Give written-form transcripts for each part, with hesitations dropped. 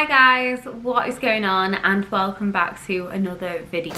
Hi guys, what is going on, and welcome back to another video.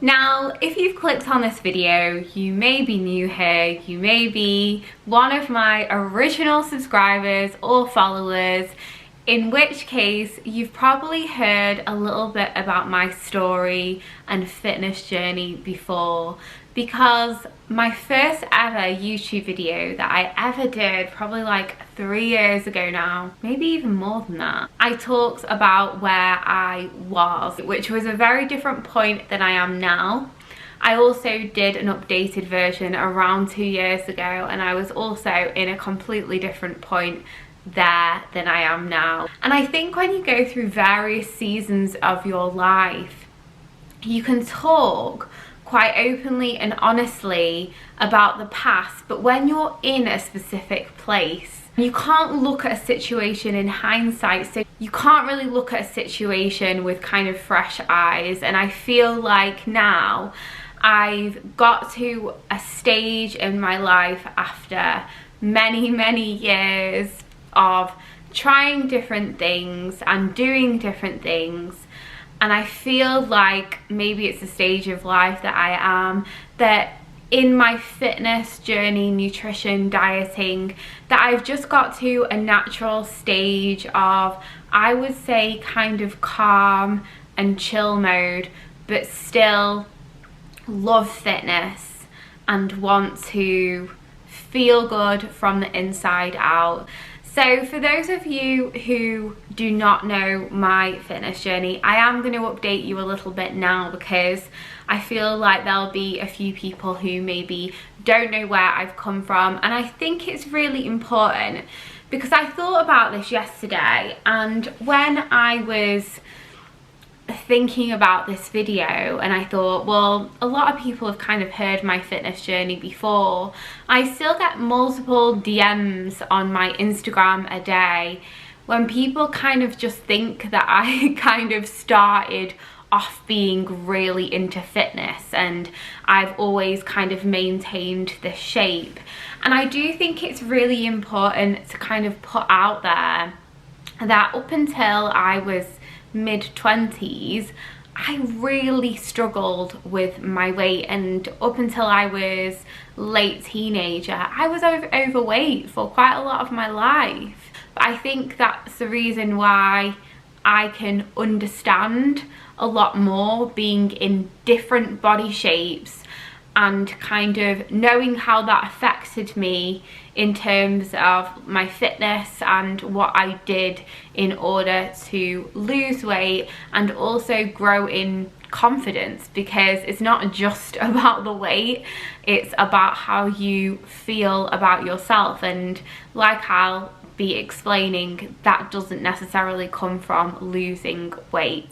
Now, if you've clicked on this video, you may be new here, you may be one of my original subscribers or followers, in which case you've probably heard a little bit about my story and fitness journey before, because my first ever YouTube video that I ever did, probably like 3 years ago now, maybe even more than that, I talked about where I was, which was a very different point than I am now. I also did an updated version around 2 years ago, and I was also in a completely different point there than I am now. And I think when you go through various seasons of your life, you can talk quite openly and honestly about the past, but when you're in a specific place, you can't look at a situation in hindsight, so you can't really look at a situation with kind of fresh eyes. And I feel like now I've got to a stage in my life after many years of trying different things and doing different things, and I feel like maybe it's a stage of life that I am, that in my fitness journey, nutrition, dieting, that I've just got to a natural stage of, I would say, kind of calm and chill mode, but still love fitness and want to feel good from the inside out. So for those of you who do not know my fitness journey, I am going to update you a little bit now, because I feel like there'll be a few people who maybe don't know where I've come from, and I think it's really important because I thought about this yesterday, and when I was thinking about this video and I thought, well, a lot of people have kind of heard my fitness journey before. I still get multiple DMs on my Instagram a day when people kind of just think that I kind of started off being really into fitness and I've always kind of maintained this shape. And I do think it's really important to kind of put out there that up until I was mid-20s, I really struggled with my weight, and up until I was late teenager, I was overweight for quite a lot of my life. But I think that's the reason why I can understand a lot more being in different body shapes and kind of knowing how that affected me in terms of my fitness and what I did in order to lose weight and also grow in confidence, because it's not just about the weight, it's about how you feel about yourself. And like I'll be explaining, that doesn't necessarily come from losing weight.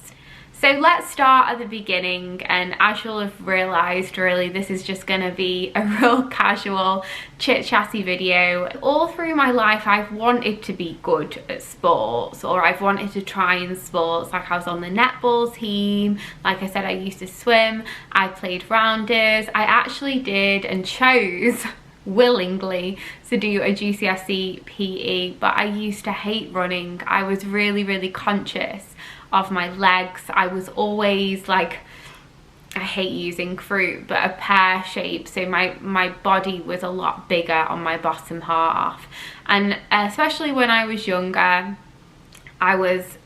So let's start at the beginning, and as you'll have realised, really this is just going to be a real casual chit-chatty video. All through my life I've wanted to be good at sports, or I've wanted to try in sports. Like I was on the netball team, like I said, I used to swim, I played rounders, I actually did and chose willingly to do a GCSE PE, but I used to hate running. I was really conscious of my legs. I was always like, I hate using fruit, but a pear shape, so my body was a lot bigger on my bottom half. And especially when I was younger, I was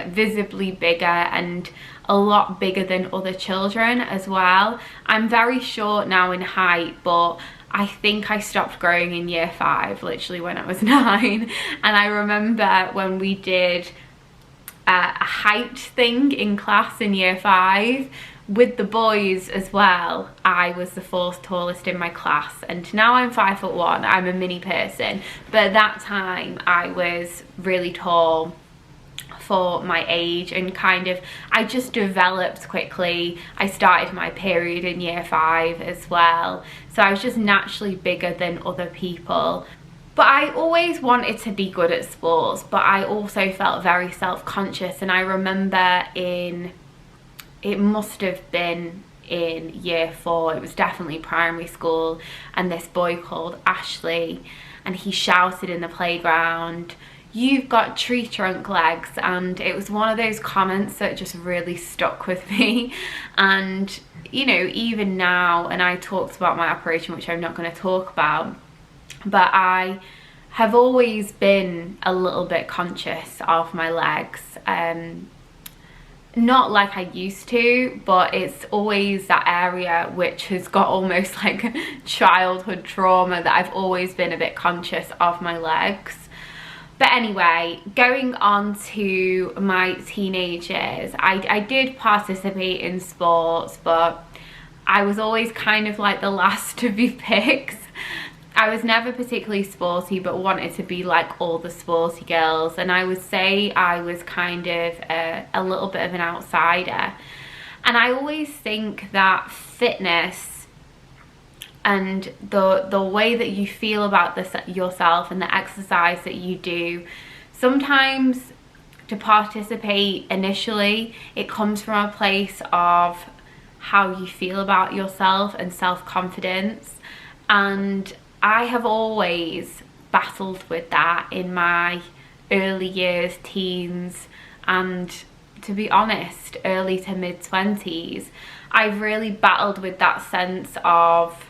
visibly bigger and a lot bigger than other children as well. I'm very short now in height, but I think I stopped growing in year 5, literally when I was 9. And I remember when we did a height thing in class in year 5 with the boys as well, I was the 4th tallest in my class, and now I'm 5'1". I'm a mini person, but at that time I was really tall for my age, and kind of I just developed quickly. I started my period in year 5 as well, so I was just naturally bigger than other people. But I always wanted to be good at sports, but I also felt very self-conscious. And I remember it must have been in year 4, it was definitely primary school, and this boy called Ashley, and he shouted in the playground, "You've got tree trunk legs," and it was one of those comments that just really stuck with me. And you know, even now, and I talked about my operation, which I'm not going to talk about, but I have always been a little bit conscious of my legs. Not like I used to, but it's always that area which has got almost like childhood trauma, that I've always been a bit conscious of my legs. But anyway, going on to my teenage years, I did participate in sports, but I was always kind of like the last to be picked. I was never particularly sporty, but wanted to be like all the sporty girls, and I would say I was kind of a little bit of an outsider. And I always think that fitness and the way that you feel about yourself and the exercise that you do, sometimes to participate initially, it comes from a place of how you feel about yourself and self-confidence. And I have always battled with that in my early years, teens, and to be honest, early to mid-20s. I've really battled with that sense of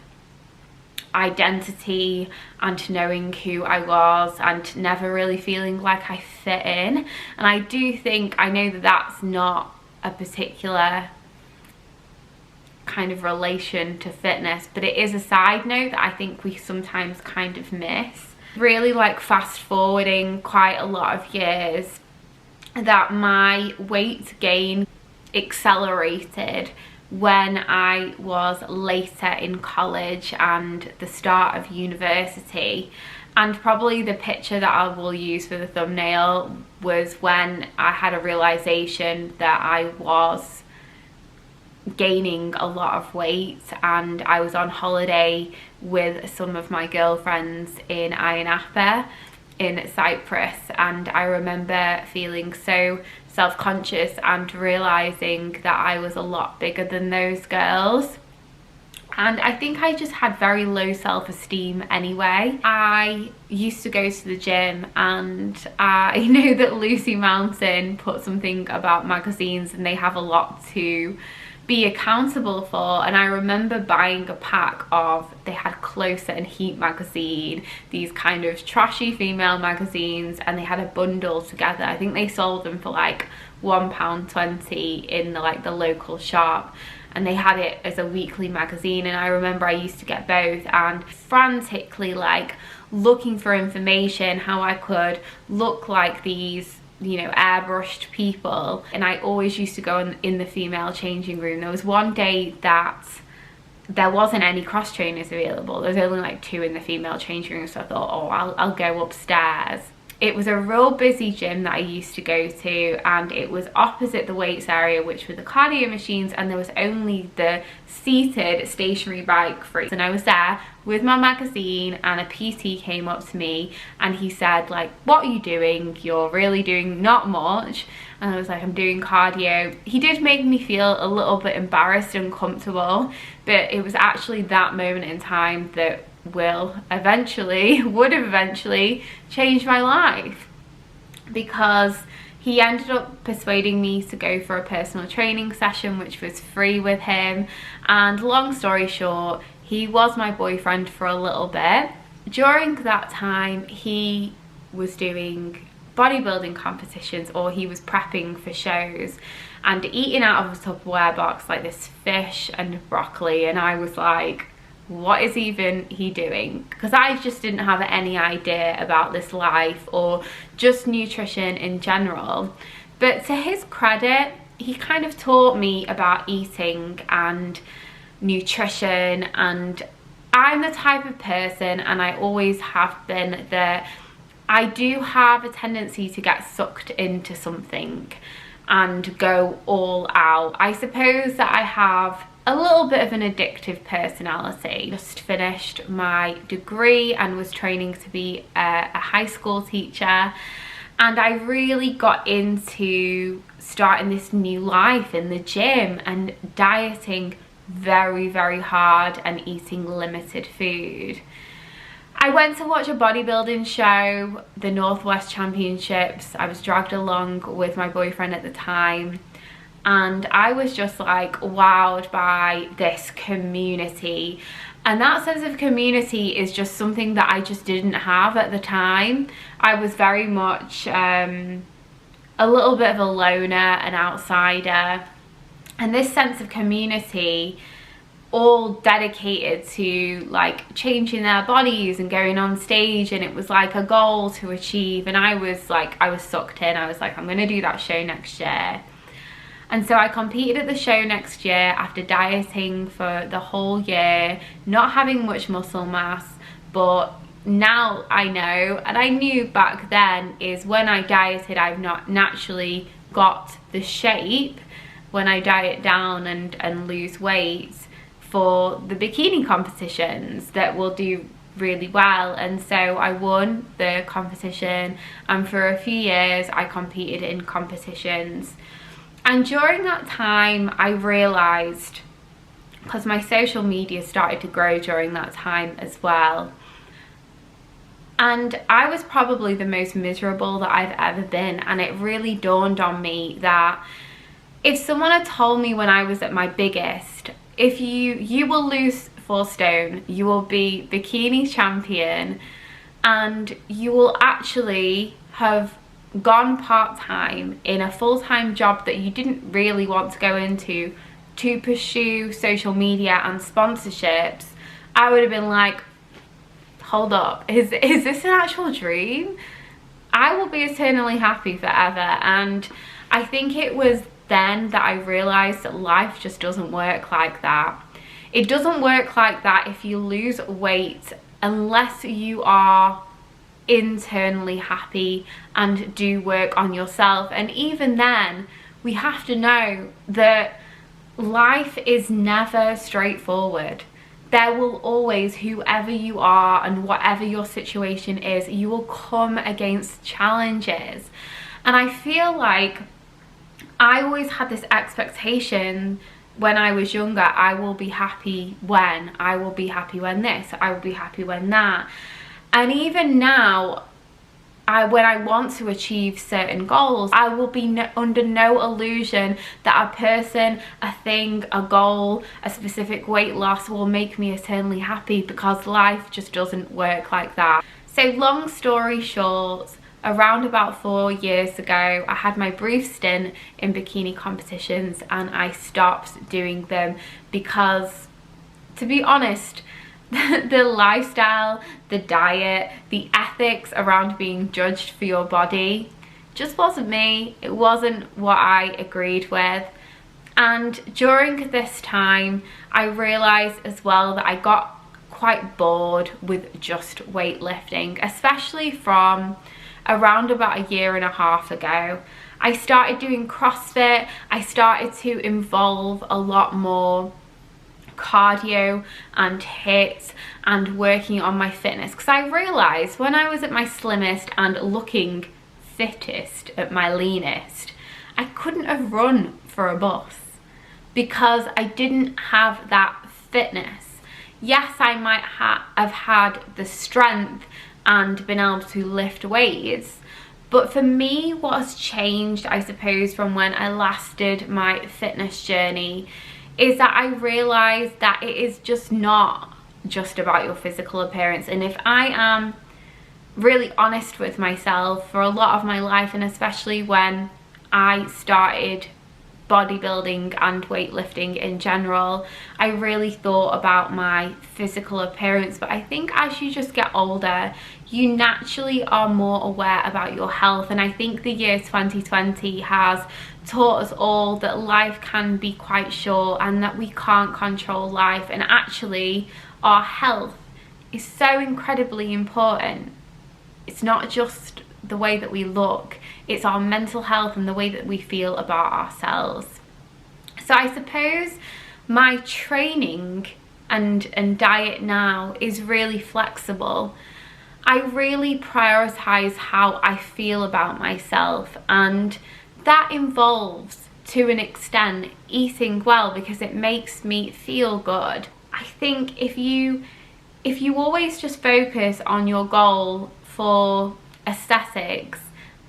identity and knowing who I was and never really feeling like I fit in. And I do think, I know that that's not a particular kind of relation to fitness, but it is a side note that I think we sometimes kind of miss. Really, like, fast forwarding quite a lot of years, that my weight gain accelerated when I was later in college and the start of university. And probably the picture that I will use for the thumbnail was when I had a realization that I was gaining a lot of weight, and I was on holiday with some of my girlfriends in Ayia Napa in Cyprus, and I remember feeling so self-conscious and realizing that I was a lot bigger than those girls. And I think I just had very low self-esteem anyway. I used to go to the gym, and I know that Lucy Mountain put something about magazines, and they have a lot to be accountable for. And I remember buying a pack of, they had Closer and Heat magazine, these kind of trashy female magazines, and they had a bundle together. I think they sold them for like £1.20 in the local shop, and they had it as a weekly magazine. And I remember I used to get both, and frantically like looking for information how I could look like these, you know, airbrushed people. And I always used to go in the female changing room. There was one day that there wasn't any cross trainers available. There was only like 2 in the female changing room, so I thought, oh, I'll go upstairs. It was a real busy gym that I used to go to, and it was opposite the weights area, which were the cardio machines, and there was only the seated stationary bike free. And I was there with my magazine, and a PT came up to me and he said, like, "What are you doing? You're really doing not much." And I was like, "I'm doing cardio." He did make me feel a little bit embarrassed and uncomfortable, but it was actually that moment in time that would have eventually changed my life, because he ended up persuading me to go for a personal training session, which was free with him. And long story short, he was my boyfriend for a little bit. During that time, he was doing bodybuilding competitions, or he was prepping for shows and eating out of a Tupperware box like this fish and broccoli. And I was like, what is even he doing? Because I just didn't have any idea about this life or just nutrition in general. But to his credit, he kind of taught me about eating and nutrition. And I'm the type of person, and I always have been, that I do have a tendency to get sucked into something and go all out. I suppose that I have a little bit of an addictive personality. Just finished my degree and was training to be a high school teacher, and I really got into starting this new life in the gym and dieting very, very hard and eating limited food. I went to watch a bodybuilding show, the Northwest Championships. I was dragged along with my boyfriend at the time, and I was just like wowed by this community. And that sense of community is just something that I just didn't have at the time. I was very much a little bit of a loner, an outsider. And this sense of community, all dedicated to like changing their bodies and going on stage, and it was like a goal to achieve, and I was sucked in. I was like, I'm gonna do that show next year. And so I competed at the show next year after dieting for the whole year, not having much muscle mass. But now I know, and I knew back then, is when I dieted, I've not naturally got the shape when I diet down and lose weight for the bikini competitions that will do really well. And so I won the competition, and for a few years I competed in competitions. And during that time I realized, because my social media started to grow during that time as well, and I was probably the most miserable that I've ever been, and it really dawned on me that if someone had told me when I was at my biggest, if you will lose 4 stone, you will be bikini champion, and you will actually have gone part-time in a full-time job that you didn't really want to go into to pursue social media and sponsorships, I would have been like, hold up, is this an actual dream? I will be eternally happy forever. And I think it was then that I realized that life just doesn't work like that. It doesn't work like that if you lose weight unless you are internally happy and do work on yourself. And even then, we have to know that life is never straightforward. There will always, whoever you are and whatever your situation is, you will come against challenges. And I feel like I always had this expectation when I was younger, I will be happy when, I will be happy when this, I will be happy when that. And even now, when I want to achieve certain goals, I will be under no illusion that a person, a thing, a goal, a specific weight loss will make me eternally happy, because life just doesn't work like that. So long story short, around about 4 years ago, I had my brief stint in bikini competitions, and I stopped doing them because, to be honest, the lifestyle, the diet, the ethics around being judged for your body just wasn't me. It wasn't what I agreed with. And during this time, I realized as well that I got quite bored with just weightlifting, especially from around about a year and a half ago. I started doing CrossFit. I started to involve a lot more cardio and HIIT and working on my fitness, because I realized when I was at my slimmest and looking fittest, at my leanest, I couldn't have run for a bus because I didn't have that fitness. Yes, I might have had the strength and been able to lift weights, but for me, what has changed, I suppose, from when I last did my fitness journey is that I realised that it is just not just about your physical appearance. And if I am really honest with myself, for a lot of my life, and especially when I started bodybuilding and weightlifting in general, I really thought about my physical appearance. But I think as you just get older, you naturally are more aware about your health. And I think the year 2020 has taught us all that life can be quite short and that we can't control life, and actually our health is so incredibly important. It's not just the way that we look, it's our mental health and the way that we feel about ourselves. So I suppose my training and diet now is really flexible. I really prioritize how I feel about myself, and that involves to an extent, eating well because it makes me feel good. I think if you always just focus on your goal for aesthetics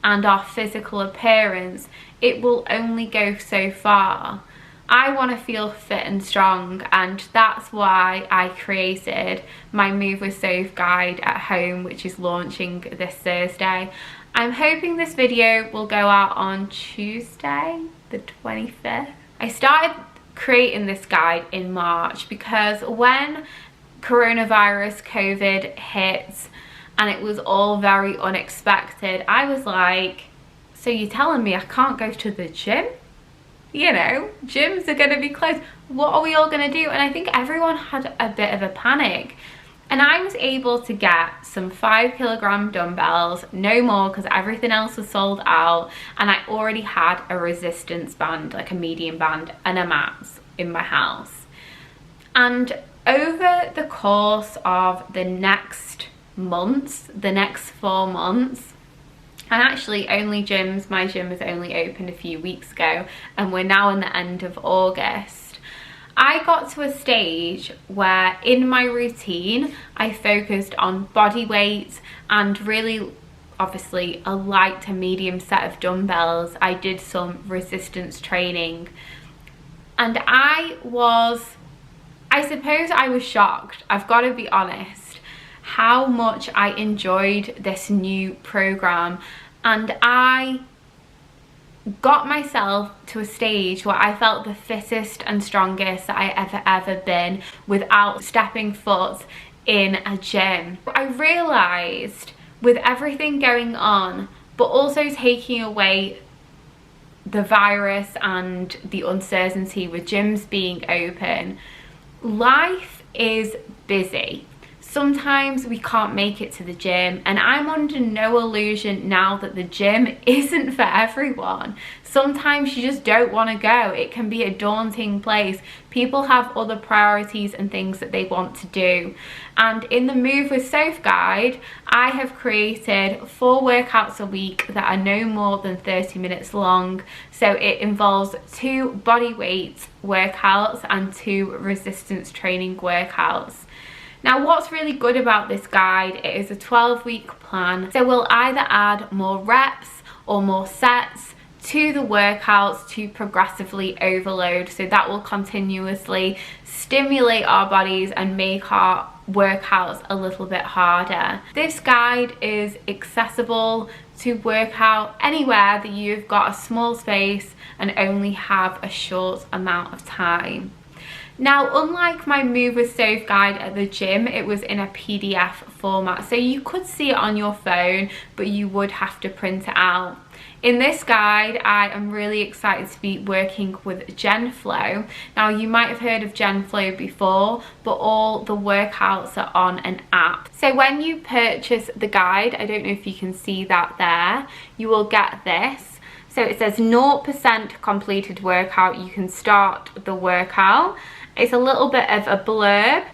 and our physical appearance, it will only go so far. I want to feel fit and strong, and that's why I created my Move with Soph guide at home, which is launching this Thursday. I'm hoping this video will go out on Tuesday, the 25th. I started creating this guide in March because when coronavirus COVID hit and it was all very unexpected, I was like, so you're telling me I can't go to the gym? You know, gyms are going to be closed. What are we all going to do? And I think everyone had a bit of a panic. And I was able to get some 5 kg dumbbells, no more, because everything else was sold out. And I already had a resistance band, like a medium band, and a mat in my house. And over the course of the next months, the next 4 months, and actually my gym was only opened a few weeks ago, and we're now in the end of August, I got to a stage where in my routine I focused on body weight and really obviously a light to medium set of dumbbells. I did some resistance training, and I suppose I was shocked, I've got to be honest, how much I enjoyed this new program. And I got myself to a stage where I felt the fittest and strongest that I ever been without stepping foot in a gym. I realised with everything going on, but also taking away the virus and the uncertainty with gyms being open, life is busy. Sometimes we can't make it to the gym, and I'm under no illusion now that the gym isn't for everyone. Sometimes you just don't want to go. It can be a daunting place. People have other priorities and things that they want to do. And in the Move with Soph guide, I have created 4 workouts a week that are no more than 30 minutes long. So it involves 2 body weight workouts and 2 resistance training workouts. Now, what's really good about this guide, it is a 12-week plan. So we'll either add more reps or more sets to the workouts to progressively overload. So that will continuously stimulate our bodies and make our workouts a little bit harder. This guide is accessible to work out anywhere that you've got a small space and only have a short amount of time. Now, unlike my Move with Soph guide at the gym, it was in a PDF format, so you could see it on your phone, but you would have to print it out. In this guide, I am really excited to be working with GenFlow. Now, you might have heard of GenFlow before, but all the workouts are on an app. So when you purchase the guide, I don't know if you can see that there, you will get this. So it says 0% completed workout. You can start the workout. It's a little bit of a blurb.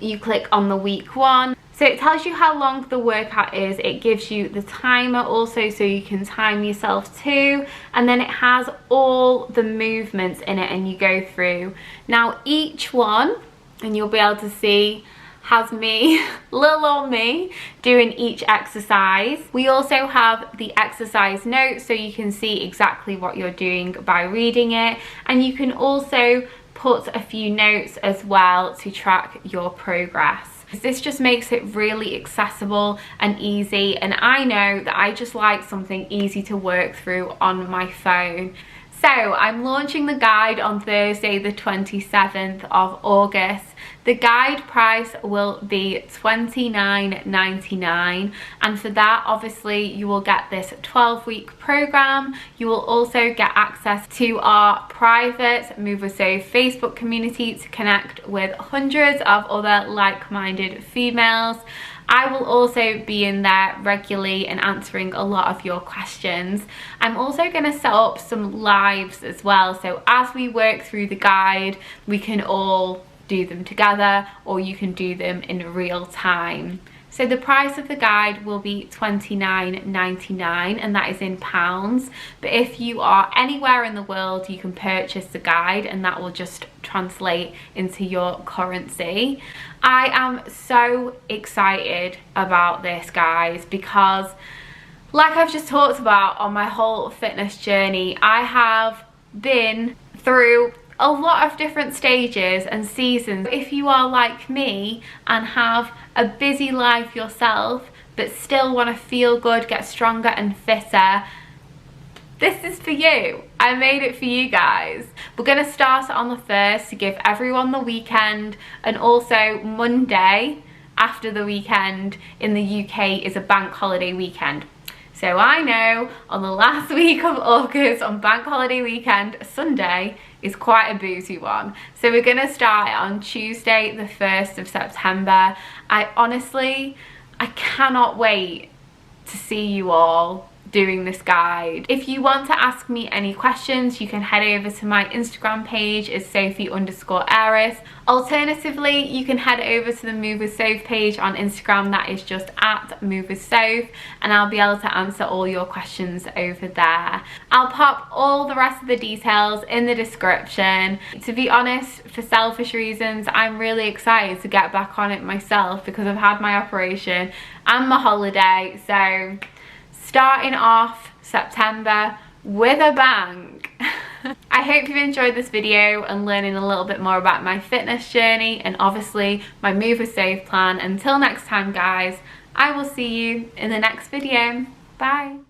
You click on the week 1. So it tells you how long the workout is. It gives you the timer also, so you can time yourself too. And then it has all the movements in it, and you go through. Now each one, and you'll be able to see, has me, little old me, doing each exercise. We also have the exercise notes, so you can see exactly what you're doing by reading it. And you can also put a few notes as well to track your progress. This just makes it really accessible and easy, and I know that I just like something easy to work through on my phone. So I'm launching the guide on Thursday the 27th of August. The guide price will be $29.99, and for that obviously you will get this 12-week program. You will also get access to our private Move with Soph Facebook community to connect with hundreds of other like-minded females. I will also be in there regularly and answering a lot of your questions. I'm also going to set up some lives as well, so as we work through the guide we can all do them together, or you can do them in real time. So the price of the guide will be £29.99, and that is in pounds. But if you are anywhere in the world, you can purchase the guide and that will just translate into your currency. I am so excited about this, guys, because like I've just talked about on my whole fitness journey, I have been through a lot of different stages and seasons. If you are like me and have a busy life yourself but still want to feel good, get stronger and fitter, this is for you. I made it for you guys. We're going to start on the 1st to give everyone the weekend, and also Monday after the weekend in the UK is a bank holiday weekend. So I know on the last week of August, on bank holiday weekend, Sunday is quite a boozy one. So we're gonna start on Tuesday, the 1st of September. I cannot wait to see you all doing this guide. If you want to ask me any questions, you can head over to my Instagram page, it's Sophie_Aris. Alternatively, you can head over to the Move with Soph page on Instagram, that is just at Move with Soph, and I'll be able to answer all your questions over there. I'll pop all the rest of the details in the description. To be honest, for selfish reasons, I'm really excited to get back on it myself because I've had my operation and my holiday, so starting off September with a bang. I hope you've enjoyed this video and learning a little bit more about my fitness journey and obviously my Move with Soph plan. Until next time, guys, I will see you in the next video. Bye.